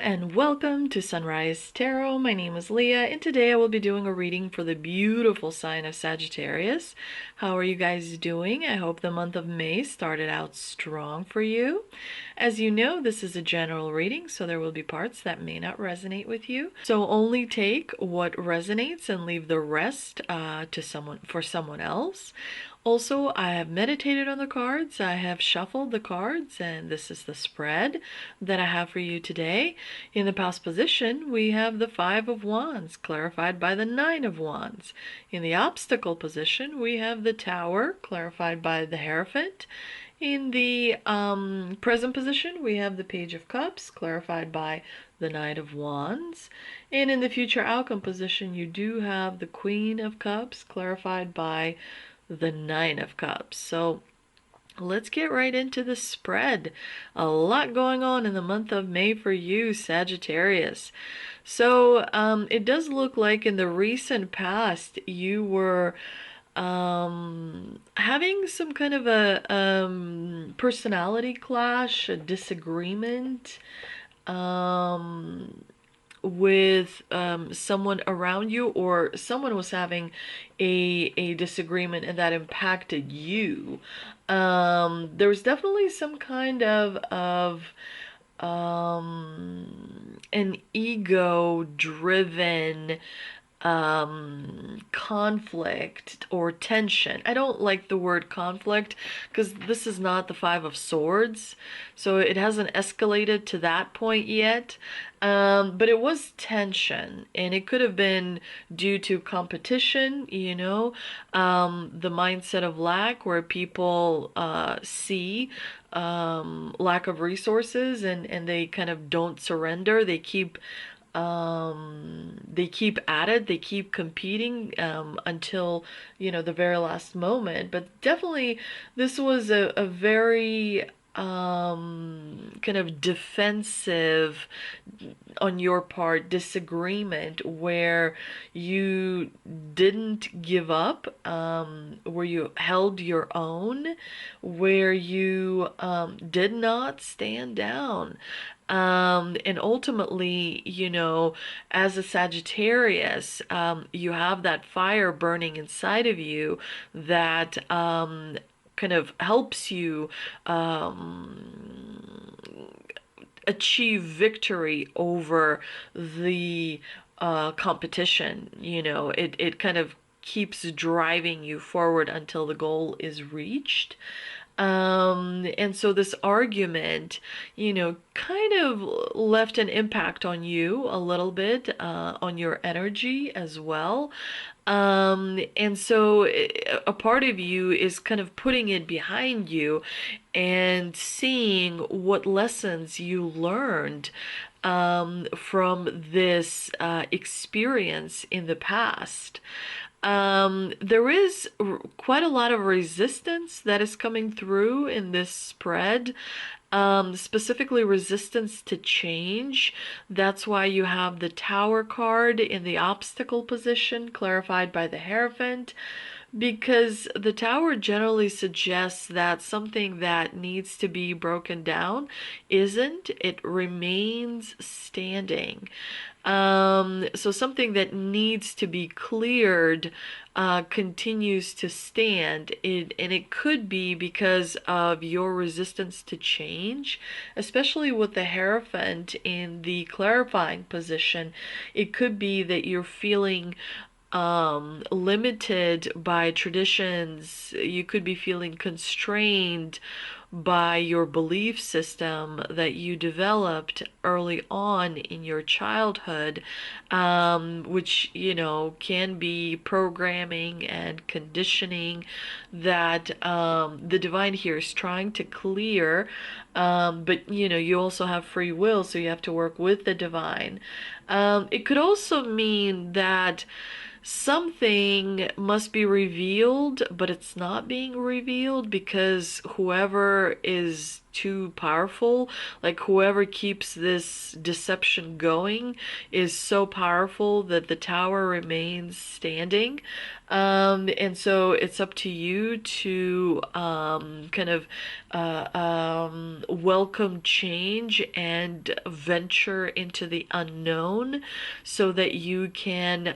and welcome to Sunrise Tarot. My name is Leah, and today I will be doing a reading for the beautiful sign of Sagittarius. How are you guys doing? I hope the month of May started out strong for you. As you know, this is a general reading, so there will be parts that may not resonate with you. So only take what resonates and leave the rest for someone else. Also, I have meditated on the cards, I have shuffled the cards, and this is the spread that I have for you today. In the past position, we have the Five of Wands, clarified by the Nine of Wands. In the obstacle position, we have the Tower, clarified by the Hierophant. In the present position, we have the Page of Cups, clarified by the Knight of Wands. And in the future outcome position, you do have the Queen of Cups, clarified by the Nine of Cups. So let's get right into the spread. A lot going on in the month of May for you, Sagittarius. So it does look like in the recent past you were having some kind of a personality clash, a disagreement with someone around you, or someone was having a disagreement and that impacted you. There was definitely some kind of an ego driven conflict or tension. I don't like the word conflict because this is not the Five of Swords, so it hasn't escalated to that point yet. But it was tension, and it could have been due to competition, the mindset of lack, where people see lack of resources, and they kind of don't surrender. They keep at it, they keep competing until the very last moment. But definitely this was a very kind of defensive on your part disagreement, where you didn't give up, where you held your own, where you did not stand down. And ultimately, as a Sagittarius, you have that fire burning inside of you that kind of helps you achieve victory over the competition. It kind of keeps driving you forward until the goal is reached. And so this argument, kind of left an impact on you a little bit, on your energy as well. And so a part of you is kind of putting it behind you and seeing what lessons you learned from this experience in the past. There is quite a lot of resistance that is coming through in this spread, specifically resistance to change. That's why you have the Tower card in the obstacle position, clarified by the Hierophant, because the Tower generally suggests that something that needs to be broken down isn't, it remains standing. So something that needs to be cleared continues to stand, and it could be because of your resistance to change, especially with the Hierophant in the clarifying position. It could be that you're feeling limited by traditions. You could be feeling constrained by your belief system that you developed early on in your childhood, which can be programming and conditioning that the divine here is trying to clear. But you also have free will, so you have to work with the divine. It could also mean that something must be revealed, but it's not being revealed because whoever is too powerful, like whoever keeps this deception going, is so powerful that the Tower remains standing. And so it's up to you to kind of welcome change and venture into the unknown so that you can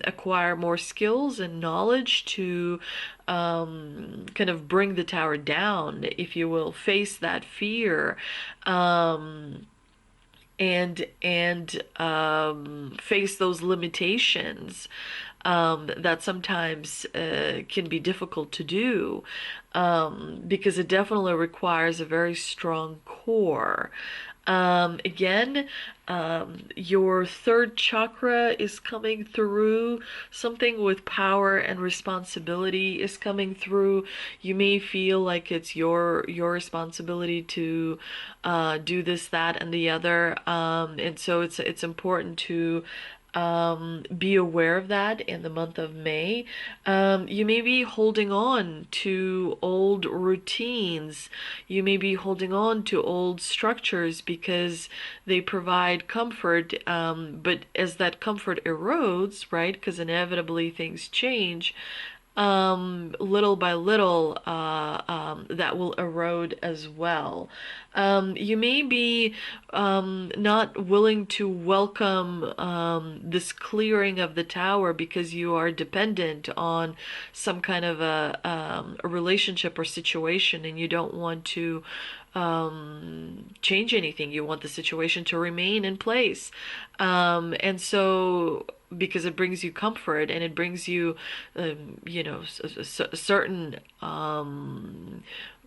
acquire more skills and knowledge to kind of bring the tower down, if you will, face that fear. And face those limitations that sometimes can be difficult to do, because it definitely requires a very strong core. Again, your third chakra is coming through. Something with power and responsibility is coming through. You may feel like it's your responsibility to do this, that, and the other. And so it's important to be aware of that in the month of May. You may be holding on to old routines. You may be holding on to old structures because they provide comfort. But as that comfort erodes, right, because inevitably things change, little by little, that will erode as well. You may be not willing to welcome this clearing of the tower because you are dependent on some kind of a relationship or situation, and you don't want to change anything. You want the situation to remain in place. And so, because it brings you comfort and it brings you, a certain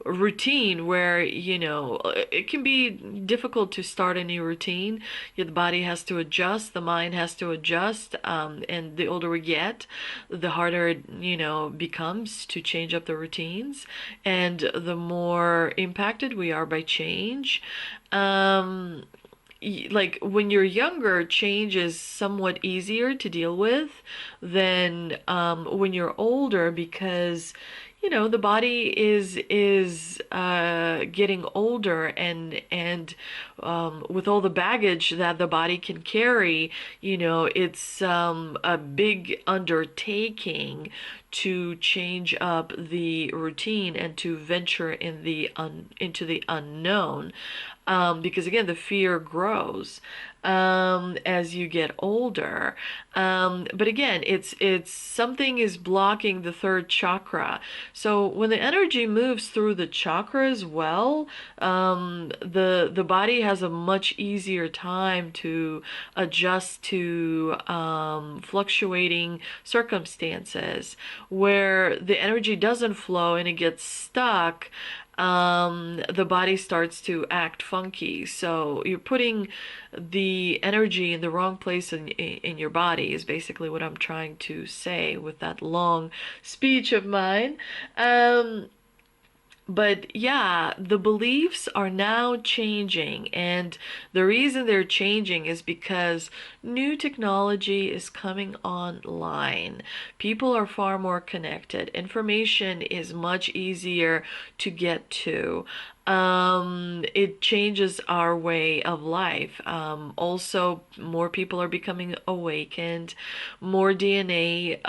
routine where, it can be difficult to start a new routine. The body has to adjust, the mind has to adjust, and the older we get, the harder it, becomes to change up the routines, and the more impacted we are by change. Like when you're younger, change is somewhat easier to deal with than when you're older, because the body is getting older, and with all the baggage that the body can carry, it's a big undertaking to change up the routine and to venture into the unknown, because again the fear grows as you get older. But again, it's something is blocking the third chakra. So when the energy moves through the chakras well, the body has a much easier time to adjust to fluctuating circumstances. Where the energy doesn't flow and it gets stuck, the body starts to act funky. So you're putting the energy in the wrong place in your body, is basically what I'm trying to say with that long speech of mine. But yeah, the beliefs are now changing, and the reason they're changing is because new technology is coming online. People are far more connected. Information is much easier to get to. It changes our way of life. Also, more people are becoming awakened. More DNA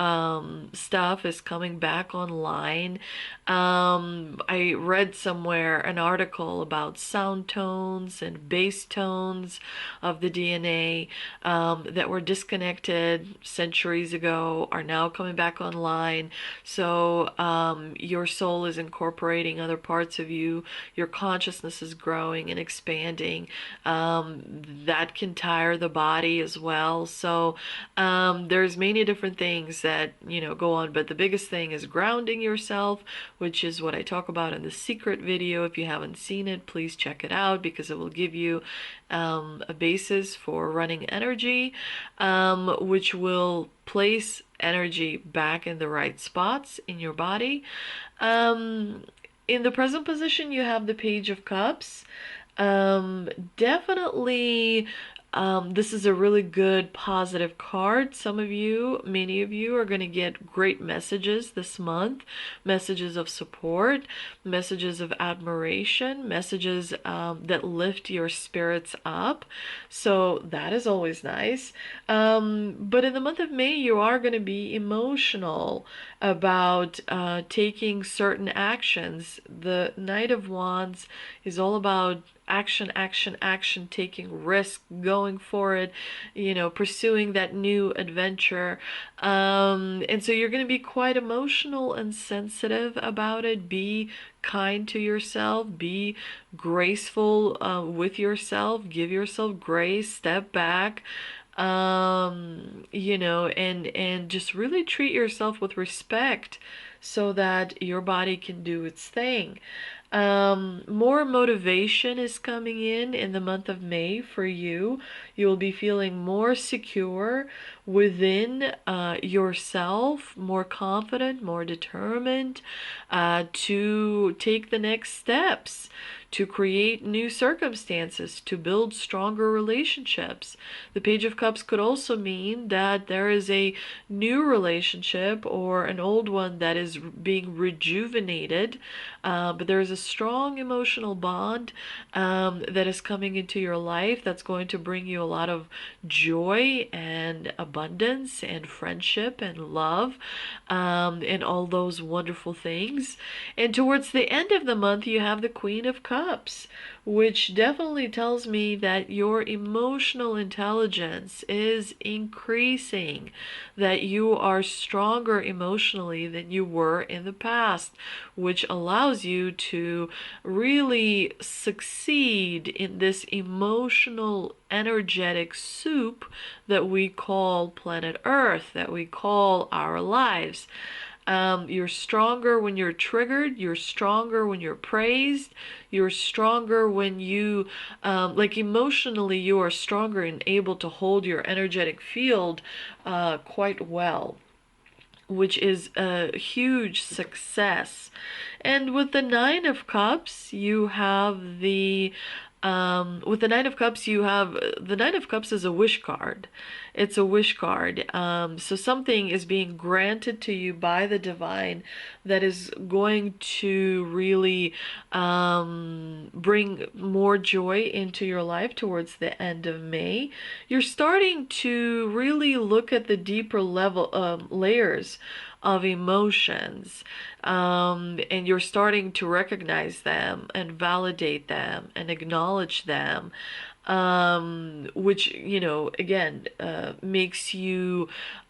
stuff is coming back online. I read somewhere an article about sound tones and bass tones of the DNA that were disconnected centuries ago are now coming back online. So your soul is incorporating other parts of you. Your consciousness is growing and expanding. That can tire the body as well. So there's many different things that go on, but the biggest thing is grounding yourself, which is what I talk about in the secret video. If you haven't seen it, please check it out, because it will give you a basis for running energy, which will place energy back in the right spots in your body. In the present position, you have the Page of Cups. Definitely This is a really good positive card. Some of you, many of you, are going to get great messages this month, messages of support, messages of admiration, messages that lift your spirits up. So that is always nice. But in the month of May, you are going to be emotional about taking certain actions. The Knight of Wands is all about action, action, action, taking risk, going for it, pursuing that new adventure. And so you're going to be quite emotional and sensitive about it. Be kind to yourself, be graceful with yourself, give yourself grace, step back, and just really treat yourself with respect so that your body can do its thing. More motivation is coming in the month of May for you. You will be feeling more secure within yourself, more confident, more determined to take the next steps, to create new circumstances, to build stronger relationships. The Page of Cups could also mean that there is a new relationship or an old one that is being rejuvenated, but there is a strong emotional bond that is coming into your life that's going to bring you a lot of joy and abundance and friendship and love, and all those wonderful things. And towards the end of the month, you have the Queen of Cups, which definitely tells me that your emotional intelligence is increasing, that you are stronger emotionally than you were in the past, which allows you to really succeed in this emotional, energetic soup that we call planet Earth, that we call our lives. You're stronger when you're triggered. You're stronger when you're praised. You're stronger when you, like emotionally, you are stronger and able to hold your energetic field quite well, which is a huge success. And with the Nine of Cups, you have with the Nine of Cups, the Nine of Cups is a wish card. It's a wish card. So something is being granted to you by the divine that is going to really bring more joy into your life towards the end of May. You're starting to really look at the deeper layers of emotions, and you're starting to recognize them and validate them and acknowledge them, which, again, makes you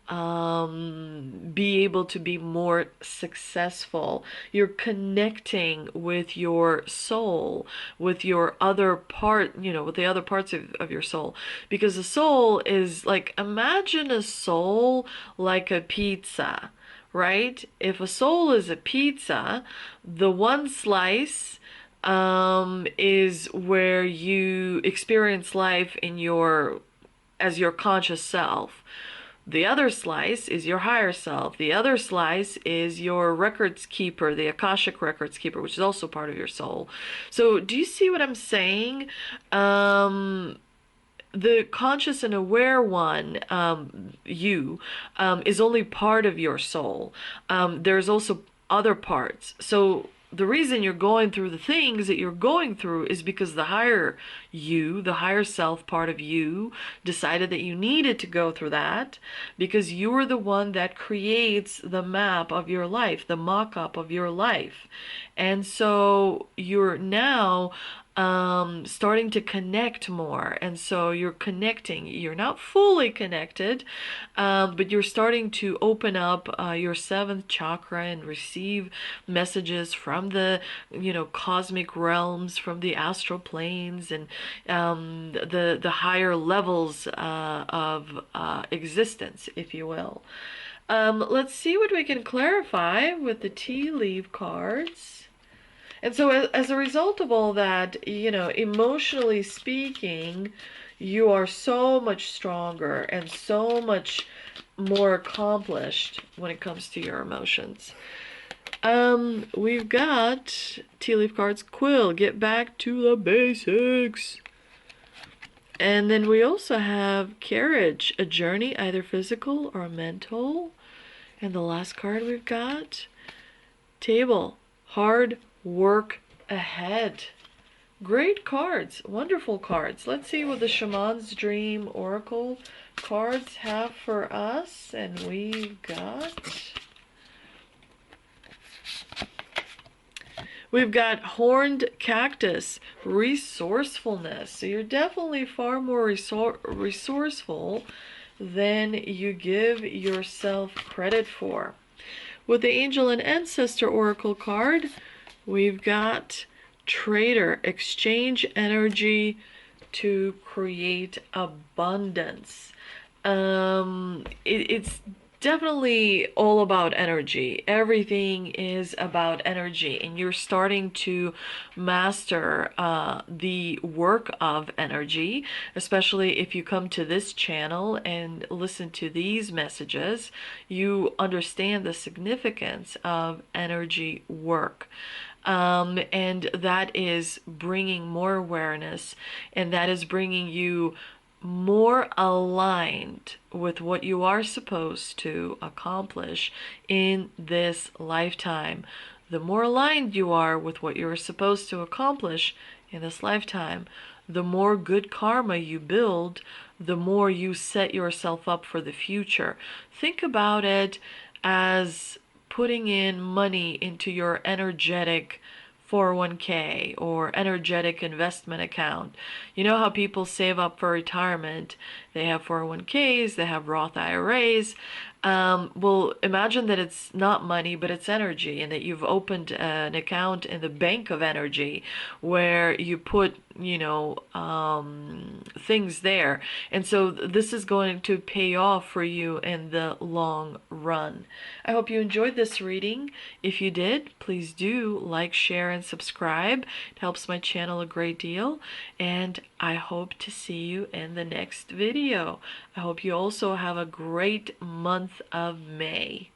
be able to be more successful. You're connecting with your soul, with your other part, with the other parts of your soul. Because the soul is like, imagine a soul like a pizza, right? If a soul is a pizza, the one slice is where you experience life as your conscious self. The other slice is your higher self. The other slice is your records keeper, the Akashic records keeper, which is also part of your soul. So do you see what I'm saying? The conscious and aware one, is only part of your soul. There's also other parts. So the reason you're going through the things that you're going through is because the higher you, the higher self part of you, decided that you needed to go through that because you're the one that creates the map of your life, the mock-up of your life. And so you're now starting to connect more, and so you're connecting. You're not fully connected, but you're starting to open up your seventh chakra and receive messages from the cosmic realms, from the astral planes, and the higher levels of existence, if you will. Let's see what we can clarify with the tea leaf cards. And so as a result of all that, emotionally speaking, you are so much stronger and so much more accomplished when it comes to your emotions. We've got tea leaf cards. Quill, get back to the basics. And then we also have Carriage, a journey either physical or mental. And the last card we've got, Table, hard work ahead. Great cards, wonderful cards. Let's see what the Shaman's Dream Oracle cards have for us. And we've got Horned Cactus, resourcefulness. So you're definitely far more resourceful than you give yourself credit for. With the Angel and Ancestor Oracle card, we've got Trader, exchange energy to create abundance. It's definitely all about energy. Everything is about energy, and you're starting to master the work of energy, especially if you come to this channel and listen to these messages. You understand the significance of energy work. And that is bringing more awareness, and that is bringing you more aligned with what you are supposed to accomplish in this lifetime. The more aligned you are with what you're supposed to accomplish in this lifetime, the more good karma you build, the more you set yourself up for the future. Think about it as putting in money into your energetic 401k or energetic investment account. You know how people save up for retirement? They have 401ks, they have Roth IRAs. Well, imagine that it's not money, but it's energy, and that you've opened an account in the bank of energy where you put, things there. And so this is going to pay off for you in the long run. I hope you enjoyed this reading. If you did, please do like, share, and subscribe. It helps my channel a great deal. And I hope to see you in the next video. I hope you also have a great month of May.